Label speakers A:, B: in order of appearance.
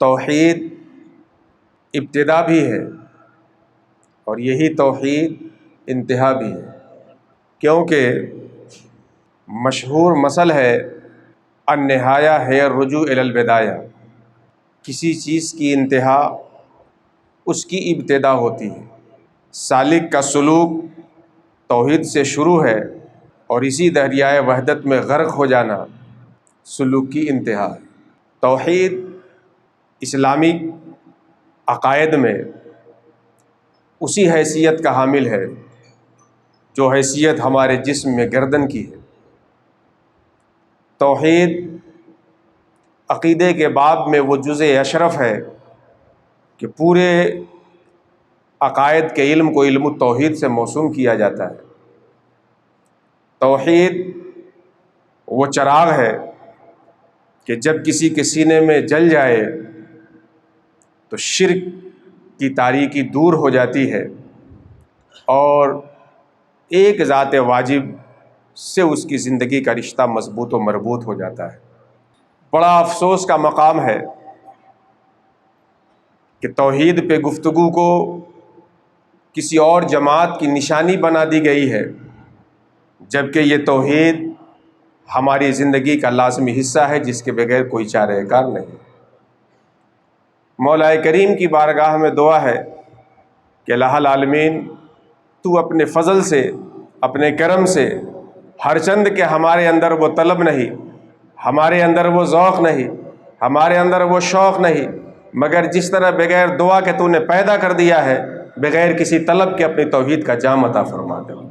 A: توحید ابتدا بھی ہے اور یہی توحید انتہا بھی ہے، کیونکہ مشہور مثل ہے النہایہ ہے الرجوع الی البدایہ، کسی چیز کی انتہا اس کی ابتدا ہوتی ہے۔ سالک کا سلوک توحید سے شروع ہے اور اسی دریائے وحدت میں غرق ہو جانا سلوک کی انتہا ہے۔ توحید اسلامی عقائد میں اسی حیثیت کا حامل ہے جو حیثیت ہمارے جسم میں گردن کی ہے۔ توحید عقیدے کے باب میں وہ جزء اشرف ہے کہ پورے عقائد کے علم کو علم التوحید سے موسوم کیا جاتا ہے۔ توحید وہ چراغ ہے کہ جب کسی کے سینے میں جل جائے تو شرک کی تاریکی دور ہو جاتی ہے اور ایک ذات واجب سے اس کی زندگی کا رشتہ مضبوط و مربوط ہو جاتا ہے۔ بڑا افسوس کا مقام ہے کہ توحید پہ گفتگو کو کسی اور جماعت کی نشانی بنا دی گئی ہے، جبکہ یہ توحید ہماری زندگی کا لازمی حصہ ہے جس کے بغیر کوئی چارہ کار نہیں۔ مولا کریم کی بارگاہ میں دعا ہے کہ الہ العالمین تو اپنے فضل سے، اپنے کرم سے، ہر چند کہ ہمارے اندر وہ طلب نہیں، ہمارے اندر وہ ذوق نہیں، ہمارے اندر وہ شوق نہیں، مگر جس طرح بغیر دعا کے تو نے پیدا کر دیا ہے، بغیر کسی طلب کے اپنی توحید کا جام عطا فرما دے۔